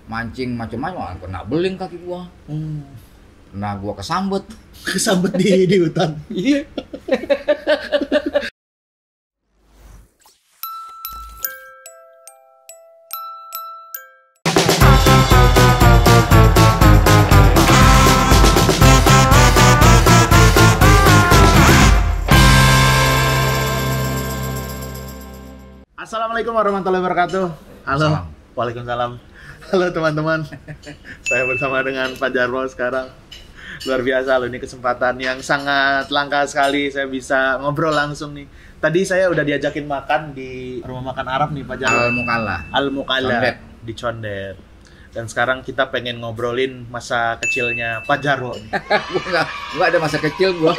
mancing macam-macam, kena beling kaki gua. Nah, gua kesambet. Kesambet di hutan. Iya. Assalamualaikum warahmatullahi wabarakatuh. Halo. Salam. Waalaikumsalam. Halo teman-teman. Saya bersama dengan Pak Jarwo sekarang. Luar biasa loh, ini kesempatan yang sangat langka sekali saya bisa ngobrol langsung nih. Tadi saya udah diajakin makan di rumah makan Arab nih Pak Jarwo. Al-Mukalla di Condet. Dan sekarang kita pengen ngobrolin masa kecilnya Pak Jarwo nih. gua ada masa kecil gua.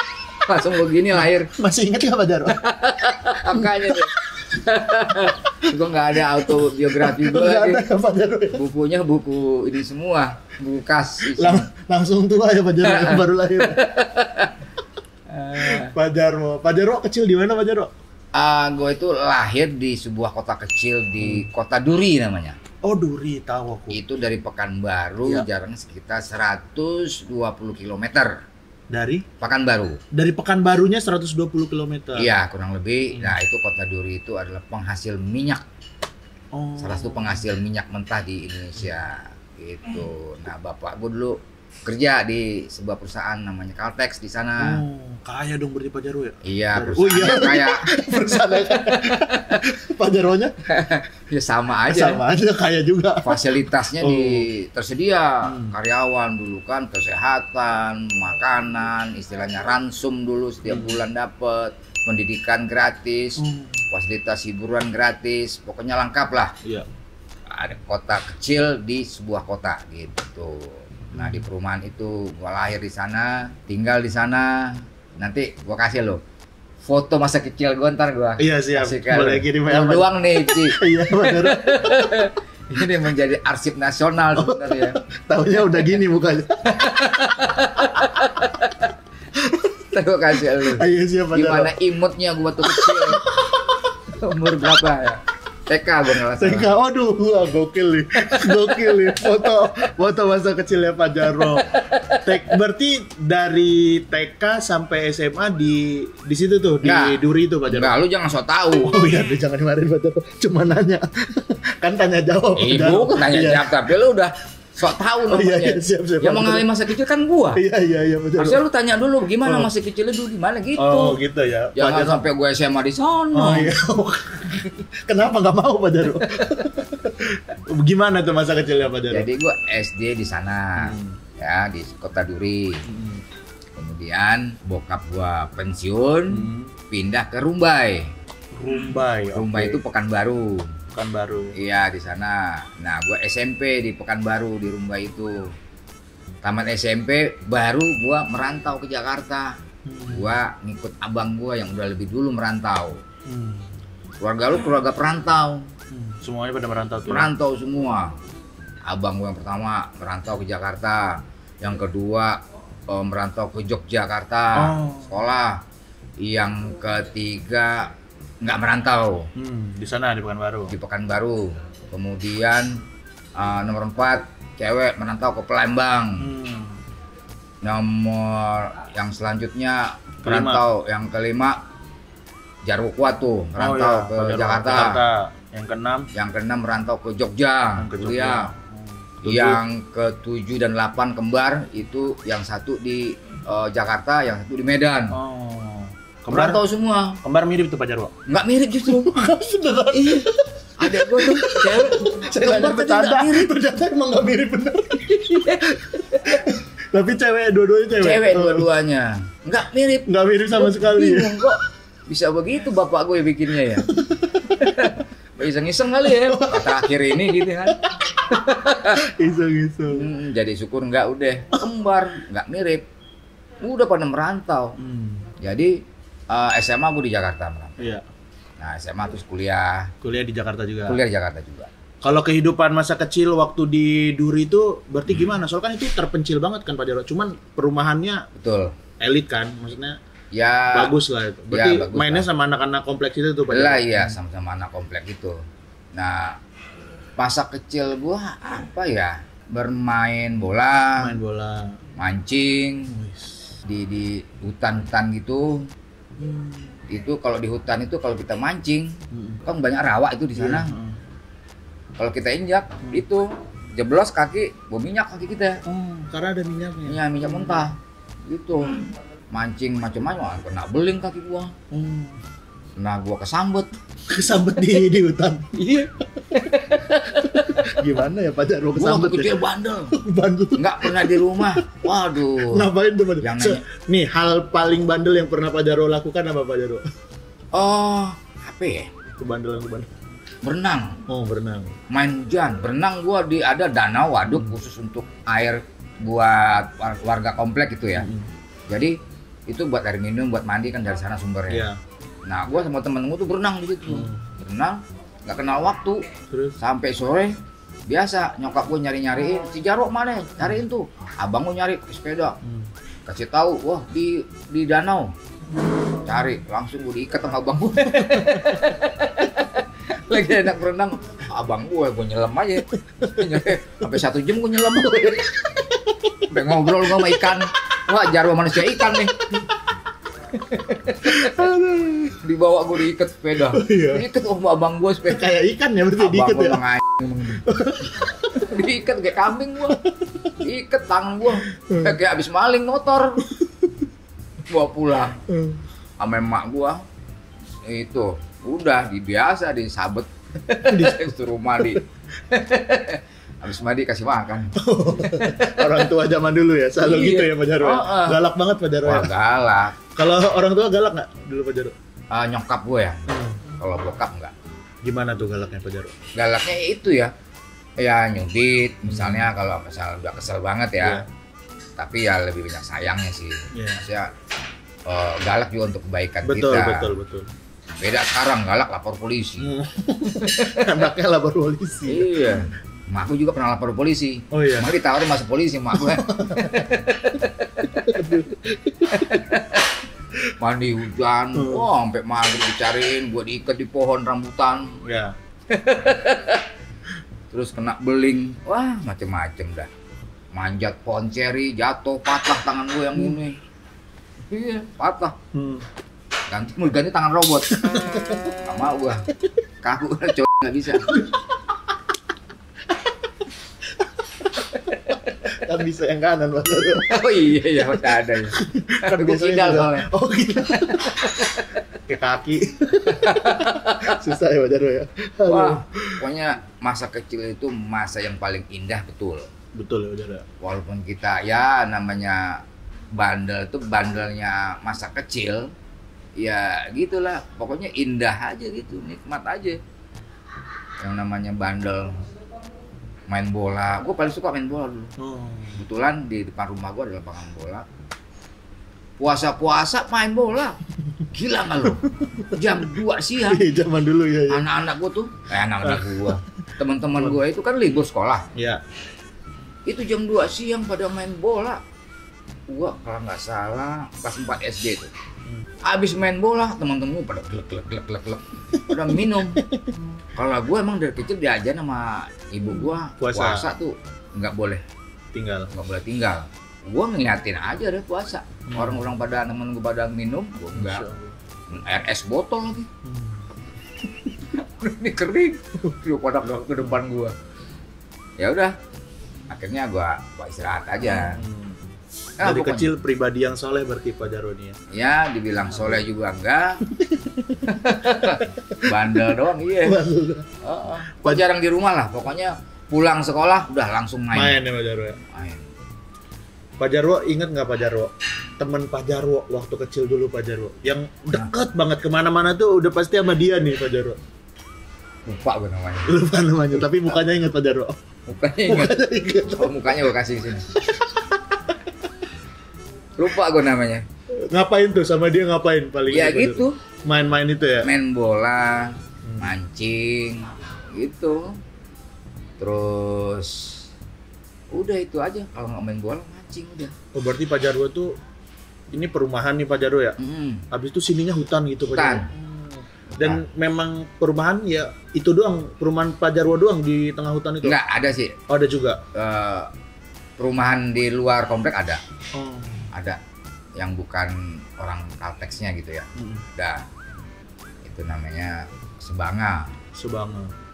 Langsung begini lahir. Masih ingat nggak Pak Jarwo? Angkanya tuh. Gua nggak ada autobiografi gua lagi. Pak Jarwo. Bukunya buku ini semua, buku kas. Langsung tua ya Pak Jarwo yang baru lahir. Pak Jarwo kecil di mana Pak Jarwo? Gue itu lahir di sebuah kota kecil di Kota Duri namanya. Oh, Duri, tahu aku. Itu dari Pekanbaru, Ya. jaraknya sekitar 120 km. Dari Pekanbarunya 120 km. Iya, kurang lebih. Nah, itu Kota Duri itu adalah penghasil minyak. Oh. Salah satu penghasil minyak mentah di Indonesia. Gitu. Nah, bapak gue dulu kerja di sebuah perusahaan namanya Caltex di sana. Oh, kaya dong berarti Pak Jarwo ya? Iya, Oh, perusahaan iya. kaya. Perusahaan Pak Jarwonya? Ya sama aja. Sama aja kaya juga. Fasilitasnya Oh. tersedia, karyawan dulu kan, kesehatan, makanan, istilahnya ransum dulu setiap bulan dapat, pendidikan gratis, fasilitas hiburan gratis, pokoknya lengkap lah. Iya. Ada kota kecil di sebuah kota gitu. Nah, di perumahan itu gua lahir di sana, tinggal di sana. Nanti gua kasih lo foto masa kecil gua, ntar gua. Iya, siap. Kasihkan Boleh lo. kirim Lu ya, Pak. doang nih, Ci. Iya, Pak Jarwo. Ini menjadi arsip nasional sebenarnya. Tahunya udah gini mukanya. Ntar gua kasih lu. Iya, siap Pak Jarwo. Gimana imutnya gua tuh kecil. Umur berapa ya? TK gua nggak salah. TK, waduh, wah, gokil nih. Gokil nih. Foto masa kecilnya Pak Jarwo. Berarti dari TK sampai SMA di situ tuh, di Nggak. Duri itu Pak Jarwo. Enggak, lu jangan sok tahu. Oh iya, jangan dimarahin Pak Jarwo. Cuma nanya. Kan tanya jawab. Pak Jarwo. Ibu tanya Iya. jawab, tapi lu udah sok tahu Oh, iya, namanya. iya, siap, Yang mengalami masa kecil kan gua. Iya, Pak Jarwo. Harusnya lu tanya dulu gimana Oh. masa kecilnya dulu gimana gitu. Oh gitu ya. Pak Jangan Jarwo. sampai gue SMA di sono. Oh iya. Kenapa nggak mau Pak Jarwo? Gimana tuh masa kecilnya Pak Jarwo? Jadi gue SD di sana, ya di Kota Duri. Kemudian bokap gua pensiun, pindah ke Rumbai. Rumbai. Rumbai oke. itu Pekanbaru. Pekanbaru. Iya di sana. Nah, gua SMP di Pekanbaru di Rumbai itu. Tamat SMP baru gua merantau ke Jakarta. Gua ngikut abang gua yang udah lebih dulu merantau. Keluarga lu keluarga perantau. Semuanya pada merantau tuh. Merantau semua. Abang gua yang pertama merantau ke Jakarta. Yang kedua merantau ke Yogyakarta sekolah. Yang ketiga nggak merantau Di sana di Pekanbaru. di Pekanbaru. Kemudian nomor 4 cewek merantau ke Palembang. Nomor yang selanjutnya merantau yang kelima Jarwo Kuat tuh merantau ke Pak Jarwo, Jakarta. Yang keenam Yang keenam merantau ke Jogja, ke kuliah. Tujuh. Yang ke-7 dan 8 kembar itu yang satu di Jakarta, yang satu di Medan. Kembar, Merantau semua. kembar mirip tuh Pak Jarwo. Nggak mirip justru. Iya. Ada gua tuh cewek. Saya kembar nanya tapi bercanda, nggak mirip. ternyata emang nggak mirip bener. Tapi cewek, dua-duanya cewek. Cewek dua-duanya. Nggak mirip. Nggak mirip sama sekali. Ya. Bingung kok bisa begitu bapak gue bikinnya ya. Iseng-iseng kali ya. Terakhir ini gitu kan. Iseng-iseng. Jadi syukur nggak udah kembar, nggak mirip. Udah pada merantau. Jadi SMA gue di Jakarta merantau. Iya. Nah SMA terus kuliah Kuliah di Jakarta juga. di Jakarta juga. Kalau kehidupan masa kecil waktu di Duri itu berarti gimana? Soalnya kan itu terpencil banget kan Pak Jarwo. Cuman perumahannya Betul. elit kan, maksudnya Ya. bagus lah itu. Berarti ya, bagus mainnya lah. sama anak-anak kompleks itu tuh Pak Lah Jarwo. iya sama-sama anak komplek itu. Nah masa kecil gua apa ya? Bermain bola, Main bola. mancing Wis. di hutan-hutan gitu. Itu kalau di hutan itu kalau kita mancing kan banyak rawa itu di sana. Iya. Kalau kita injak itu jeblos kaki, bau minyak kaki kita. Oh, karena ada minyaknya. Ya minyak mentah. Gitu. Mancing macam-macam kena beling kaki gua. Nah, gua kesambet. Kesambet di hutan. Iya. Gimana ya Pak Jarwo Gua kesambet kecil ya? bandel. Bandel. Nggak pernah di rumah. Waduh. Ngapain tuh bandel? Yang nanya. Nih, hal paling bandel yang pernah Pak Jarwo lakukan apa Pak Jarwo? Oh, apa ya? Kebandelan. Berenang. Oh, berenang. Main hujan. Berenang gua ada danau waduk khusus untuk air buat warga komplek itu ya. Jadi itu buat air minum, buat mandi kan dari sana sumbernya. Iya. Nah, gua sama temen gua tuh berenang di situ. Berenang, nggak kenal waktu. Terus Sampai sore biasa nyokap gue nyariin si Jarwo mana, cariin tuh. Abang gue nyari pakai sepeda, kasih tahu, wah di danau. Cari langsung gue diikat sama abang gue. Lagi enak berenang, abang gue nyelam aja. Sampai 1 jam gue nyelam. Sampai ngobrol gue sama ikan. Wah, Jarwo manusia ikan nih. Dibawa gue diikat sepeda. Iya. Diikat sama abang gue sepeda. kayak ikan ya berarti diikat ya. Diikat kayak kambing gua. Diikat tangan gua. Kayak abis maling motor. Bawa pulang. Sama emak gua. Itu udah biasa disabet. Disuruh mandi. Habis mandi kasih makan. Orang tua zaman dulu ya, selalu Iya. gitu ya Pak Jarwo. Galak banget Pak Jarwo. Wah, Ya? galak. Kalau orang tua galak nggak dulu Pak Jarwo? Nyokap gua ya. Kalau bokap enggak. Gimana tuh galaknya Pak Jarwo? Galaknya itu ya. Ya nyubit misalnya kalau misal udah kesel banget ya. Iya. Tapi ya lebih banyak sayangnya sih. Iya. Maksudnya galak juga untuk kebaikan Betul, kita. betul. Beda sekarang galak lapor polisi. Anaknya lapor polisi. Iya. Mak aku juga pernah lapor polisi. Oh iya. Mak ditawarin masuk polisi mak gue. Mandi hujan, wah sampai maghrib dicariin, gue diikat di pohon rambutan, Ya. terus kena beling, wah macem-macem dah. Manjat pohon ceri, jatuh, patah tangan gue yang ini. Iya, patah. Ganti tangan robot. Gak mau gue. Kaku cowok nggak bisa. Kan bisa yang kanan Pak Jarwo. Oh iya masih ada ya. Kan Gue biasanya kidal juga. soalnya. Oh gitu. Ke kaki. Susah ya Pak Jarwo ya. Aduh. Wah, pokoknya masa kecil itu masa yang paling indah betul. Betul ya Pak Jarwo. Walaupun kita ya namanya bandel itu bandelnya masa kecil, ya gitulah. Pokoknya indah aja gitu, nikmat aja. Yang namanya bandel, main bola. Gue paling suka main bola dulu. Kebetulan di depan rumah gue ada lapangan bola. Puasa-puasa main bola. Gila nggak lo? Jam 2 siang. Iya, zaman dulu ya. Anak-anak gue tuh, anak-anak gue, teman-teman gue itu kan libur sekolah. Ya. Itu jam 2 siang pada main bola. Gua kalau nggak salah kelas 4 SD tuh. Abis main bola, teman-teman gue pada glek, pada minum. Kalau gue emang dari kecil diajarin sama ibu gua puasa tuh nggak boleh tinggal. Gua ngeliatin aja deh puasa. Orang-orang pada temen gue pada minum, gua enggak. Air es botol lagi. Ini kering. Dia pada ke depan gua. Ya udah. Akhirnya gua istirahat aja. Dari kecil pribadi yang soleh berarti Pak Jarwo nih ya? Ya, dibilang soleh juga enggak. Bandel doang, iya. Pak jarang di rumah lah, pokoknya pulang sekolah udah langsung main. Main ya Pak Jarwo ya? Main. Pak Jarwo inget nggak Pak Jarwo? Temen Pak Jarwo waktu kecil dulu Pak Jarwo yang deket banget kemana-mana tuh udah pasti sama dia nih Pak Jarwo. Lupa gue namanya. Lupa namanya, tapi mukanya inget Pak Jarwo. Mukanya ingat. Oh, mukanya gue kasih sini. Lupa gue namanya. Ngapain tuh sama dia ngapain paling? Ya Pak gitu. Jarwo? Main-main itu ya? Main bola, mancing, gitu. Terus udah itu aja. Kalau nggak main bola, mancing udah. Oh berarti Pak Jarwo tuh ini perumahan nih Pak Jarwo ya? Habis itu sininya hutan gitu Pak Hutan. Jarwo? Dan memang perumahan ya itu doang, perumahan Pak Jarwo doang di tengah hutan itu? Enggak, ada sih. Oh, ada juga? Perumahan di luar komplek ada. Oh. Ada yang bukan orang Kalteksnya gitu ya. Ada. Itu namanya Sebanga.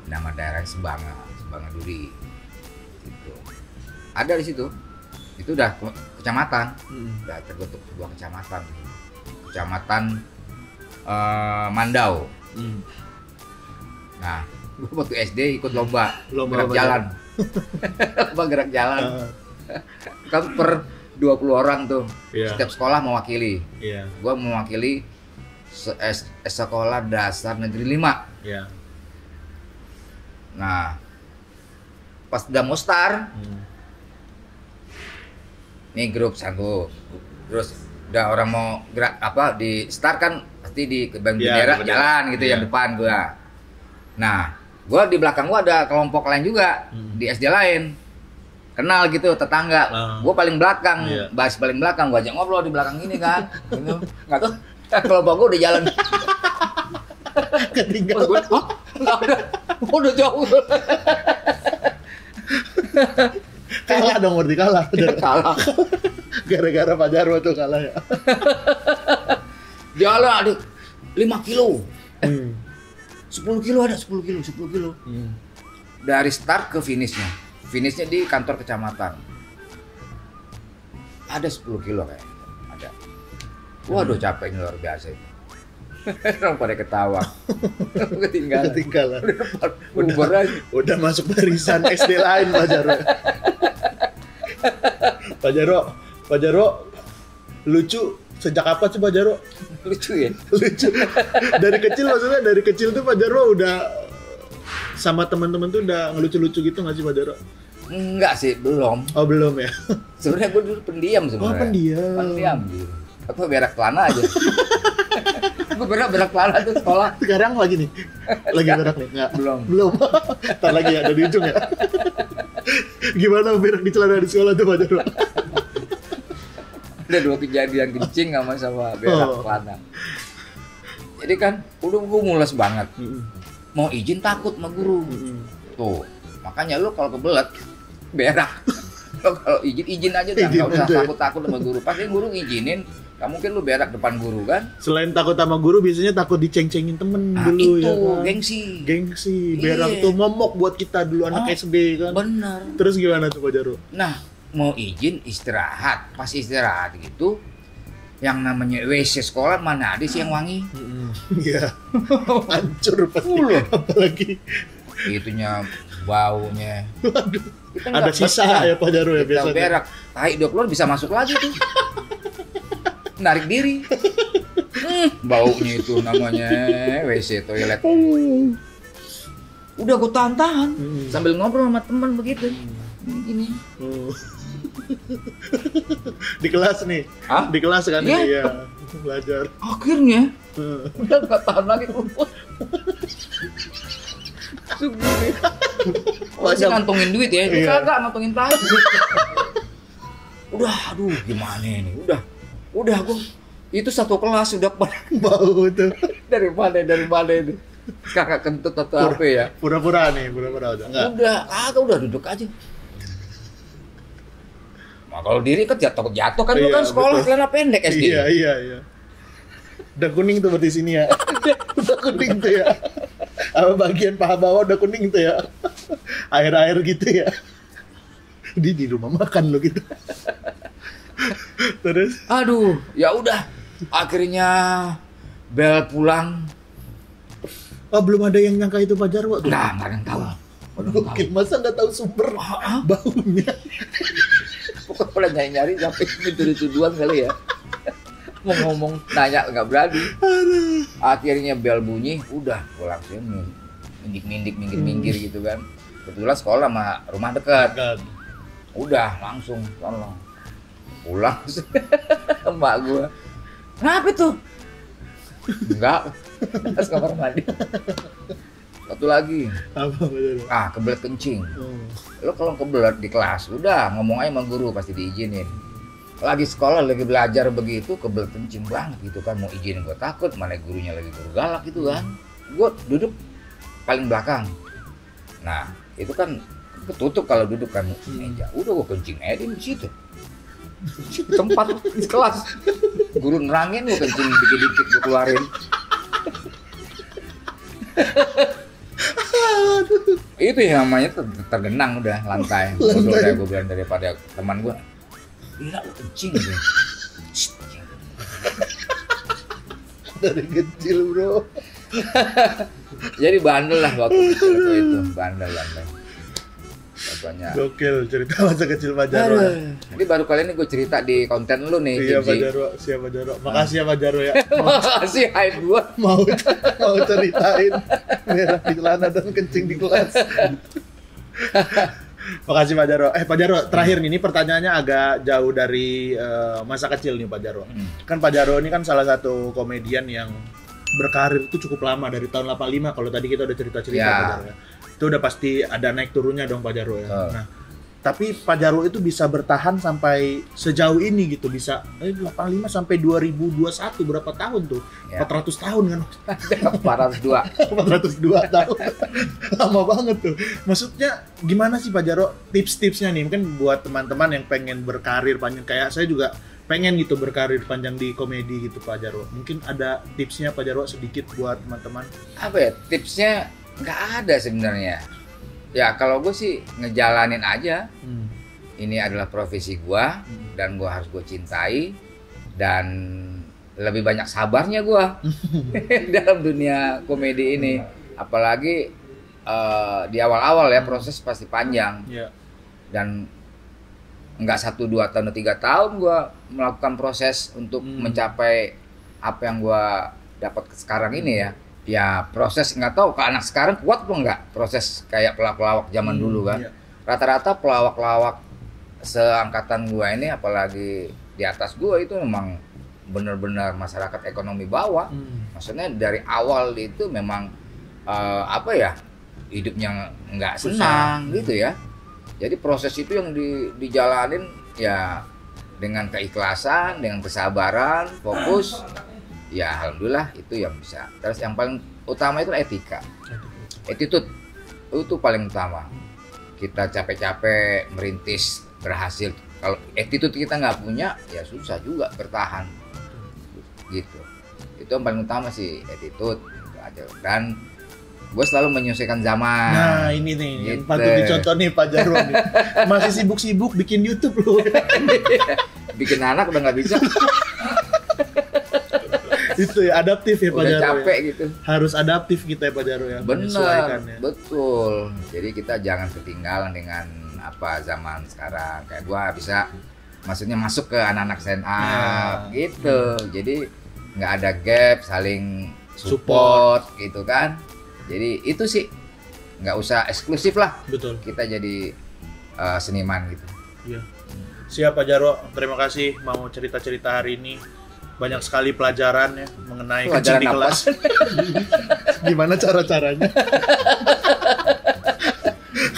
Nama daerah Sebanga Duri. Gitu. Ada di situ. Itu udah kecamatan. Udah terbentuk sebuah kecamatan. Kecamatan Mandau. Nah, gue waktu SD ikut lomba gerak jalan. Lomba gerak jalan. Kan per 20 orang tuh. Setiap sekolah mewakili. Gue mewakili sekolah dasar negeri 5. Nah, pas udah mau start, nih grup sanggup. Terus udah orang mau gerak apa di start kan pasti di bendera jalan gitu yang depan gua. Nah, gua di belakang gua ada kelompok lain juga di SD lain. Kenal gitu tetangga. Gua paling belakang, bahas paling belakang, gua ajak ngobrol di belakang ini kan. Gitu. Enggak tuh kelompok gua udah jalan. Ketinggalan. Enggak udah jauh. Kalah dong, berarti kalah. Kalah. Gara-gara Pak Jarwo tuh kalah ya. Jalan adik 5 kilo. 10 kilo ada 10 kilo. Dari start ke finishnya. Finishnya di kantor kecamatan. Ada 10 kilo kayak. Ada. Waduh capeknya luar biasa itu. Orang pada ketawa. Ketinggalan. Udah masuk barisan SD lain Pak Jarwo. Pak Jarwo lucu sejak kapan sih Pak Jarwo? Lucu ya? Lucu. Dari kecil, maksudnya dari kecil tuh Pak Jarwo udah sama teman-teman tuh udah ngelucu-lucu gitu nggak sih Pak Jarwo? Enggak sih, belum. Oh, belum ya? Sebenarnya gue dulu pendiam sebenarnya. Oh, pendiam Gitu. Aku berak celana aja. Gue berak celana tuh sekolah. Sekarang lagi nih? Lagi berak nih? Nggak? Belum. Ntar lagi ya, ada di ujung ya? Gimana berak di celana di sekolah tuh Pak Jarwo? Ada 2 kejadian kencing sama berak celana. Jadi kan udah gue mules banget. Mau izin takut sama guru. Tuh, makanya lu kalau kebelet berak. Lo kalau izin aja dah, nggak usah takut-takut sama guru. Pasti guru ngizinin, nggak mungkin lu berak depan guru kan? Selain takut sama guru, biasanya takut diceng-cengin temen dulu itu, ya kan? Gengsi, berak tuh momok buat kita dulu anak SD kan? Bener. Terus gimana tuh Pak Jarwo? Nah, mau izin istirahat, pas istirahat gitu, yang namanya WC sekolah mana ada sih yang wangi? Iya, hancur pasti. Apalagi itunya baunya. Ada sisa ya Pak Jarwo ya biasanya. Berak, tai udah keluar bisa masuk lagi tuh. Narik diri. Baunya itu namanya WC toilet. Udah gue tahan sambil ngobrol sama teman begitu. Gini. Di kelas nih. Hah? Di kelas kan iya. Belajar. Akhirnya udah gak tahan lagi keluar. Masih ngantongin duit ya, kagak ngantongin tai. Aduh gimana ini, udah gue itu satu kelas udah bau tuh. dari mana itu, kakak kentut atau apa ya? Pura-pura udah enggak? Udah duduk aja. Nah, kalau diri kan takut jatuh kan, lu kan sekolah celana pendek SD. Iya. Udah kuning tuh berarti sini ya. Udah kuning tuh ya. Apa bagian paha bawah udah kuning tuh ya. Air-air gitu ya. Di rumah makan lo gitu. Terus aduh, ya udah. Akhirnya bel pulang. Oh, belum ada yang nyangka itu Pak Jarwo tuh. Nah, enggak ada yang tahu. Mungkin masa enggak tahu sumber baunya. Pokoknya nyari sampai tuduhan kali ya. Mau ngomong nanya nggak berani. Akhirnya bel bunyi, udah gue langsung minggir gitu kan. Kebetulan sekolah sama rumah dekat. Udah langsung tolong pulang. Emak gue, kenapa tuh? Enggak, pas kamar mandi. Satu lagi. Apa? Kebelet kencing. Lo kalau kebelet di kelas, udah ngomong aja sama guru pasti diizinin. Lagi sekolah, lagi belajar begitu, kebelet kencing banget gitu kan, mau izin gue takut, mana gurunya lagi guru galak gitu kan. gue duduk paling belakang. Nah itu kan ketutup kalau duduk kan meja. Udah gue kencing aja di situ. Di tempat di kelas. Guru nerangin gue kencing dikit-dikit gue keluarin. Itu yang namanya tergenang udah lantai. Udah gue bilang daripada teman gue, gila lu kencing gitu. Dari kecil bro. Jadi bandel lah waktu itu, bandel. Pokoknya. Gokil cerita masa kecil Pak Jarwo. Jadi baru kali ini gue cerita di konten lu nih. Iya Pak Jarwo, siap Pak Jarwo. Makasih ya Pak Jarwo ya. Makasih hype gua. mau ceritain merah di celana dan kencing di kelas. Makasih Pak Jarwo. Pak Jarwo, terakhir nih, ini pertanyaannya agak jauh dari masa kecil nih Pak Jarwo. Kan Pak Jarwo ini kan salah satu komedian yang berkarir itu cukup lama dari tahun 85 kalau tadi kita udah cerita-cerita ya. Pak Jarwo ya. Itu udah pasti ada naik turunnya dong Pak Jarwo ya. Nah, tapi Pak Jarwo itu bisa bertahan sampai sejauh ini gitu, bisa 85 sampai 2021 berapa tahun tuh? Ya. 400 tahun kan? 402. 402 tahun. Lama banget tuh. Maksudnya gimana sih Pak Jarwo tips-tipsnya nih? Mungkin buat teman-teman yang pengen berkarir panjang kayak saya juga pengen gitu berkarir panjang di komedi gitu Pak Jarwo. Mungkin ada tipsnya Pak Jarwo sedikit buat teman-teman. Apa ya? Tipsnya nggak ada sebenarnya. Ya kalau gue sih ngejalanin aja. Ini adalah profesi gue dan gue harus gue cintai dan lebih banyak sabarnya gue dalam dunia komedi ini. Apalagi di awal-awal ya proses pasti panjang. Dan nggak 1, 2 tahun, 3 tahun gue melakukan proses untuk mencapai apa yang gue dapat sekarang ini ya. Ya proses nggak tahu kalau anak sekarang kuat apa enggak proses kayak pelawak-pelawak zaman dulu kan. Rata-rata pelawak-pelawak seangkatan gua ini apalagi di atas gua itu memang benar-benar masyarakat ekonomi bawah. Maksudnya dari awal itu memang apa ya hidupnya nggak senang gitu ya. Jadi proses itu yang dijalanin ya dengan keikhlasan, dengan kesabaran, fokus. Ya alhamdulillah itu yang bisa. Terus yang paling utama itu etika, attitude itu paling utama. Kita capek-capek merintis berhasil. Kalau attitude kita nggak punya, ya susah juga bertahan. Gitu. Itu yang paling utama sih attitude. Dan gue selalu menyesuaikan zaman. Nah ini nih gitu. Yang patut dicontoh nih Pak Jarwo nih. Masih sibuk-sibuk bikin YouTube loh. Bikin anak udah nggak bisa. Itu ya adaptif ya Pak Jarwo. Capek ya. gitu. Harus adaptif kita ya Pak Jarwo ya. Benar, ya. Betul. Jadi kita jangan ketinggalan dengan apa zaman sekarang. Kayak gua bisa, maksudnya masuk ke anak-anak stand up gitu. Jadi nggak ada gap, saling support gitu kan. Jadi itu sih nggak usah eksklusif lah. Betul. Kita jadi seniman gitu. Iya. Siap Pak Jarwo. Terima kasih mau cerita-cerita hari ini. Banyak sekali pelajaran ya mengenai kencing di kelas. Gimana cara-caranya?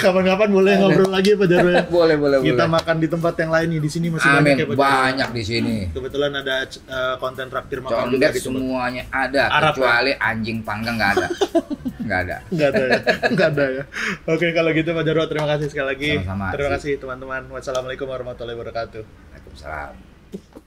Kapan-kapan boleh ngobrol lagi Pak Jarwo ya. Boleh. Kita makan di tempat yang lain nih. Di sini masih banyak ya Pak Jarwo. Banyak di sini. Kebetulan ada konten traktir makan juga di semuanya ada. Arab, kecuali anjing panggang nggak ada. Nggak ada ya. Oke kalau gitu Pak Jarwo terima kasih sekali lagi. Sama-sama. Terima kasih teman-teman. Wassalamualaikum warahmatullahi wabarakatuh. Waalaikumsalam.